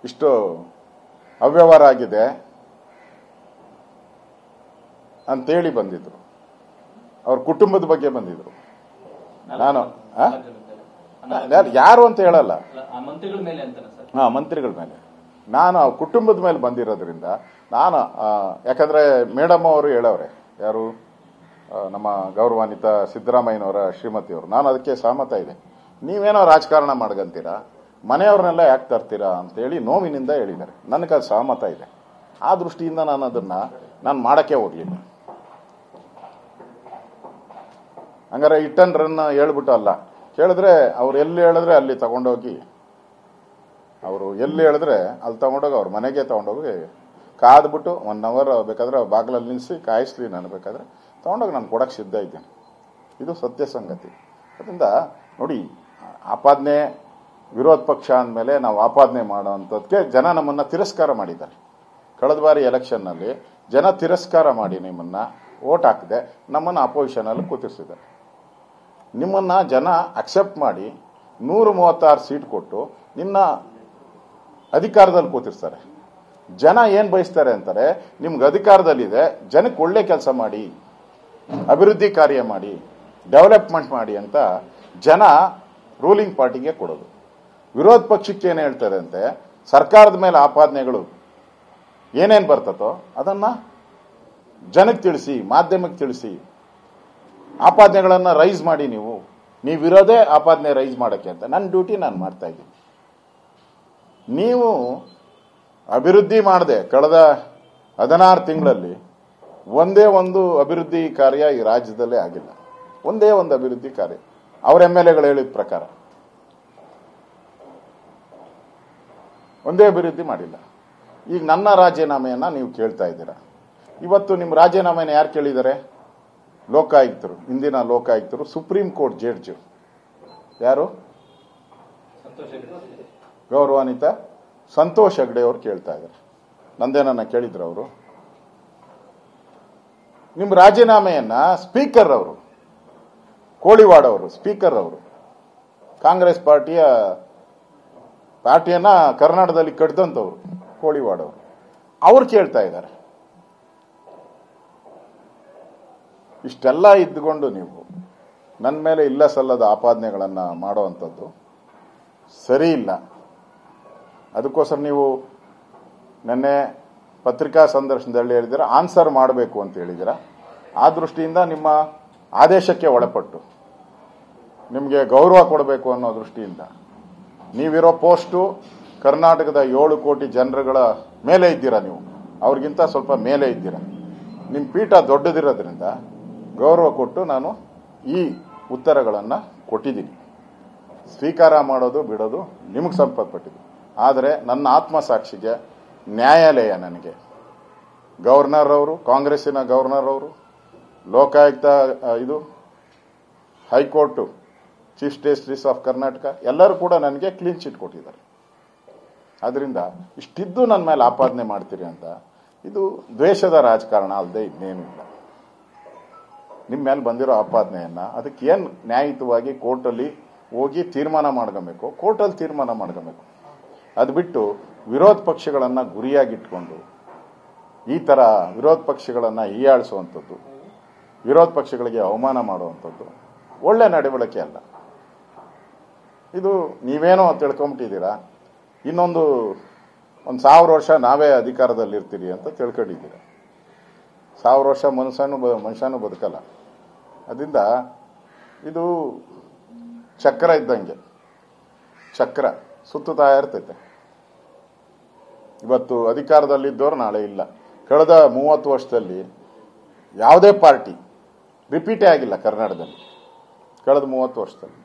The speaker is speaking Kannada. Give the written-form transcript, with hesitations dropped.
ಇಷ್ಟು ಅವ್ಯವಹಾರ ಆಗಿದೆ ಅಂತೇಳಿ ಬಂದಿದ್ರು. ಅವ್ರ ಕುಟುಂಬದ ಬಗ್ಗೆ ಬಂದಿದ್ರು. ನಾನು ಯಾರು ಅಂತ ಹೇಳಲ್ಲ, ಮಂತ್ರಿಗಳ ಮೇಲೆ ನಾನು ಆ ಕುಟುಂಬದ ಮೇಲೆ ಬಂದಿರೋದ್ರಿಂದ ನಾನು ಯಾಕಂದ್ರೆ ಮೇಡಮ್ ಅವರು ಹೇಳವ್ರೆ, ಯಾರು ನಮ್ಮ ಗೌರವಾನ್ವಿತ ಸಿದ್ದರಾಮಯ್ಯನವರ ಶ್ರೀಮತಿಯವರು, ನಾನು ಅದಕ್ಕೆ ಸಹಮತ ಇದೆ. ನೀವೇನೋ ರಾಜಕಾರಣ ಮಾಡ್ಕಂತೀರಾ, ಮನೆಯವ್ರನ್ನೆಲ್ಲ ಯಾಕೆ ತರ್ತೀರಾ ಅಂತೇಳಿ ನೋವಿನಿಂದ ಹೇಳಿದ್ದಾರೆ. ನನಗೆ ಅದು ಸಹಮತ ಇದೆ. ಆ ದೃಷ್ಟಿಯಿಂದ ನಾನು ಅದನ್ನ ಮಾಡಕ್ಕೆ ಹೋಗ್ಲಿಲ್ಲ. ಹಂಗಾರೆ ಹಿಟ್ ಅಂಡ್ ರನ್ ಹೇಳ್ಬಿಟ್ಟು ಅಲ್ಲ, ಕೇಳಿದ್ರೆ ಅವ್ರು ಎಲ್ಲಿ ಹೇಳಿದ್ರೆ ಅಲ್ಲಿ ತಗೊಂಡೋಗಿ, ಅವರು ಎಲ್ಲಿ ಹೇಳಿದ್ರೆ ಅಲ್ಲಿ ತಗೊಂಡೋಗಿ ಅವ್ರ ಮನೆಗೆ ತಗೊಂಡೋಗಿ ಕಾದ್ಬಿಟ್ಟು 1 ಅವರ್ ಬೇಕಾದ್ರೆ ಬಾಗಿಲಲ್ಲಿ ನಿಲ್ಲಿಸಿ ಕಾಯಿಸ್ಲಿ, ನಾನು ಬೇಕಾದ್ರೆ ತಗೊಂಡೋಗಿ ನಾನು ಕೊಡಕ್ಕೆ ಸಿದ್ಧ ಇದ್ದೇನೆ. ಇದು ಸತ್ಯ ಸಂಗತಿ. ಅದರಿಂದ ನೋಡಿ, ಆಪಾದನೆ ವಿರೋಧ ಪಕ್ಷ ಅಂದಮೇಲೆ ನಾವು ಆಪಾದನೆ ಮಾಡೋವಂಥದ್ದಕ್ಕೆ ಜನ ನಮ್ಮನ್ನ ತಿರಸ್ಕಾರ ಮಾಡಿದ್ದಾರೆ. ಕಳೆದ ಬಾರಿ ಎಲೆಕ್ಷನ್ನಲ್ಲಿ ಜನ ತಿರಸ್ಕಾರ ಮಾಡಿ ನಿಮ್ಮನ್ನ ವೋಟ್ ಹಾಕದೆ ನಮ್ಮನ್ನ ಅಪೋಸಿಷನ್ ಅಲ್ಲಿ ಕೂತಿಸಿದ್ದಾರೆ. ನಿಮ್ಮನ್ನ ಜನ ಅಕ್ಸೆಪ್ಟ್ ಮಾಡಿ 136 ಸೀಟ್ ಕೊಟ್ಟು ನಿನ್ನ ಅಧಿಕಾರದಲ್ಲಿ ಕೂತಿರ್ತಾರೆ. ಜನ ಏನ್ ಬಯಸ್ತಾರೆ ಅಂತಾರೆ, ನಿಮ್ಗೆ ಅಧಿಕಾರದಲ್ಲಿದೆ, ಜನಕ್ಕೆ ಒಳ್ಳೆ ಕೆಲಸ ಮಾಡಿ, ಅಭಿವೃದ್ಧಿ ಕಾರ್ಯ ಮಾಡಿ, ಡೆವಲಪ್ಮೆಂಟ್ ಮಾಡಿ ಅಂತ ಜನ ರೂಲಿಂಗ್ ಪಾರ್ಟಿಗೆ ಕೊಡೋದು. ವಿರೋಧ ಪಕ್ಷಕ್ಕೆ ಏನ್ ಹೇಳ್ತಾರೆ ಅಂತೆ, ಸರ್ಕಾರದ ಮೇಲೆ ಆಪಾದನೆಗಳು ಏನೇನ್ ಬರ್ತತೋ ಅದನ್ನ ಜನಕ್ಕೆ ತಿಳಿಸಿ, ಮಾಧ್ಯಮಕ್ಕೆ ತಿಳಿಸಿ, ಆಪಾದನೆಗಳನ್ನ ರೈಸ್ ಮಾಡಿ. ನೀವಿರೋದೇ ಆಪಾದನೆ ರೈಸ್ ಮಾಡಕ್ಕೆ ಅಂತ. ನನ್ನ ಡ್ಯೂಟಿ ನಾನು ಮಾಡ್ತಾ ಇದ್ದೀನಿ. ನೀವು ಅಭಿವೃದ್ಧಿ ಮಾಡದೆ ಕಳೆದ 16 ತಿಂಗಳಲ್ಲಿ ಒಂದೇ ಒಂದು ಅಭಿವೃದ್ಧಿ ಕಾರ್ಯ ಈ ರಾಜ್ಯದಲ್ಲೇ ಆಗಿಲ್ಲ. ಒಂದೇ ಒಂದು ಅಭಿವೃದ್ಧಿ ಕಾರ್ಯ ಅವರ MLAಗಳು ಹೇಳಿದ ಪ್ರಕಾರ ಒಂದೇ ಅಭಿವೃದ್ಧಿ ಮಾಡಿಲ್ಲ. ಈಗ ನನ್ನ ರಾಜೀನಾಮೆಯನ್ನ ನೀವು ಕೇಳ್ತಾ ಇದ್ದೀರಾ. ಇವತ್ತು ನಿಮ್ಮ ರಾಜೀನಾಮೆನ ಯಾರು ಕೇಳಿದ್ದಾರೆ? ಲೋಕಾಯುಕ್ತರು, ಇಂದಿನ ಲೋಕಾಯುಕ್ತರು, ಸುಪ್ರೀಂ ಕೋರ್ಟ್ ಜಡ್ಜ್ ಯಾರು, ಗೌರವಾನ್ವಿತ ಸಂತೋಷ್ ಹೆಗ್ಡೆ ಅವರು ಕೇಳ್ತಾ ಇದ್ದಾರೆ. ನಂದೇನನ್ನ ಕೇಳಿದ್ರು ಅವರು. ನಿಮ್ಮ ರಾಜೀನಾಮೆಯನ್ನ ಸ್ಪೀಕರ್ ಅವರು, ಕೋಳಿವಾಡ ಅವರು, ಸ್ಪೀಕರ್ ಅವರು, ಕಾಂಗ್ರೆಸ್ ಪಾರ್ಟಿಯನ್ನ ಕರ್ನಾಟಕದಲ್ಲಿ ಕಟ್ಟಿದಂತವ್ರು ಕೋಳಿವಾಡ ಅವ್ರು ಕೇಳ್ತಾ ಇದ್ದಾರೆ. ಇಷ್ಟೆಲ್ಲ ಇದ್ದುಕೊಂಡು ನೀವು ನನ್ನ ಮೇಲೆ ಇಲ್ಲ ಸಲ್ಲದ ಆಪಾದನೆಗಳನ್ನ ಮಾಡುವಂಥದ್ದು ಸರಿ ಇಲ್ಲ. ಅದಕ್ಕೋಸ್ಕರ ನೀವು ನಿನ್ನೆ ಪತ್ರಿಕಾ ಸಂದರ್ಶನದಲ್ಲಿ ಹೇಳಿದಿರ ಆನ್ಸರ್ ಮಾಡಬೇಕು ಅಂತ ಹೇಳಿದಿರ. ಆ ದೃಷ್ಟಿಯಿಂದ ನಿಮ್ಮ ಆದೇಶಕ್ಕೆ ಒಳಪಟ್ಟು ನಿಮಗೆ ಗೌರವ ಕೊಡಬೇಕು ಅನ್ನೋ ದೃಷ್ಟಿಯಿಂದ ನೀವಿರೋ ಪೋಸ್ಟು ಕರ್ನಾಟಕದ 7 ಕೋಟಿ ಜನರುಗಳ ಮೇಲೆ ಇದ್ದೀರಾ. ನೀವು ಅವ್ರಿಗಿಂತ ಸ್ವಲ್ಪ ಮೇಲೆ ಇದ್ದೀರಾ. ನಿಮ್ಮ ಪೀಠ ದೊಡ್ಡದಿರೋದ್ರಿಂದ ಗೌರವ ಕೊಟ್ಟು ನಾನು ಈ ಉತ್ತರಗಳನ್ನು ಕೊಟ್ಟಿದ್ದೀನಿ. ಸ್ವೀಕಾರ ಮಾಡೋದು ಬಿಡೋದು ನಿಮಗೆ ಸಂಬಂಧಪಟ್ಟಿದ್ದು. ಆದರೆ ನನ್ನ ಆತ್ಮಸಾಕ್ಷಿಗೆ ನ್ಯಾಯಾಲಯ ನನಗೆ ಗವರ್ನರ್ ಅವರು, ಕಾಂಗ್ರೆಸ್ಸಿನ ಗವರ್ನರ್ ಅವರು, ಲೋಕಾಯುಕ್ತ, ಇದು high court, chief justice of Karnataka ಎಲ್ಲರೂ ಕೂಡ ನನಗೆ ಕ್ಲೀನ್ ಚಿಟ್ ಕೊಟ್ಟಿದ್ದಾರೆ. ಅದರಿಂದ ಇಷ್ಟಿದ್ದು ನನ್ನ ಮೇಲೆ ಆಪಾದನೆ ಮಾಡ್ತೀರಿ ಅಂತ ಇದು ದ್ವೇಷದ ರಾಜಕಾರಣ ಅಲ್ಲದೆ ಇನ್ನೇನು ಇಲ್ಲ. ನಿಮ್ಮ ಮೇಲೆ ಬಂದಿರೋ ಆಪಾದನೆಯನ್ನ ಅದಕ್ಕೆ ಏನು ನ್ಯಾಯಯುತವಾಗಿ ಕೋರ್ಟಲ್ಲಿ ಹೋಗಿ ತೀರ್ಮಾನ ಮಾಡ್ಕೊಬೇಕು, ಕೋರ್ಟಲ್ಲಿ ತೀರ್ಮಾನ ಮಾಡ್ಕೊಬೇಕು. ಅದು ಬಿಟ್ಟು ವಿರೋಧ ಪಕ್ಷಗಳನ್ನ ಗುರಿಯಾಗಿಟ್ಕೊಂಡು ಈ ತರ ವಿರೋಧ ಪಕ್ಷಗಳನ್ನ ಹೀಯಾಳಿಸುವಂಥದ್ದು, ವಿರೋಧ ಪಕ್ಷಗಳಿಗೆ ಅವಮಾನ ಮಾಡುವಂಥದ್ದು ಒಳ್ಳೆ ನಡವಳಿಕೆ ಅಲ್ಲ. ಇದು ನೀವೇನೋ ತಿಳ್ಕೊಂಬಿಟ್ಟಿದ್ದೀರಾ, ಇನ್ನೊಂದು 1000 ವರ್ಷ ನಾವೇ ಅಧಿಕಾರದಲ್ಲಿರ್ತೀರಿ ಅಂತ ತಿಳ್ಕೊಂಡಿದ್ದೀರ. 1000 ವರ್ಷ ಮನುಷ್ಯನೂ ಬದುಕಲ್ಲ. ಅದರಿಂದ ಇದು ಚಕ್ರ ಇದ್ದಂಗೆ, ಚಕ್ರ ಸುತ್ತುತ್ತಾ ಇರ್ತೈತೆ. ಇವತ್ತು ಅಧಿಕಾರದಲ್ಲಿದ್ದವರು ನಾಳೆ ಇಲ್ಲ. ಕಳೆದ 30 ವರ್ಷದಲ್ಲಿ ಯಾವುದೇ ಪಾರ್ಟಿ ರಿಪೀಟೇ ಆಗಿಲ್ಲ ಕರ್ನಾಟಕದಲ್ಲಿ. ಕಳೆದ 30 ವರ್ಷದಲ್ಲಿ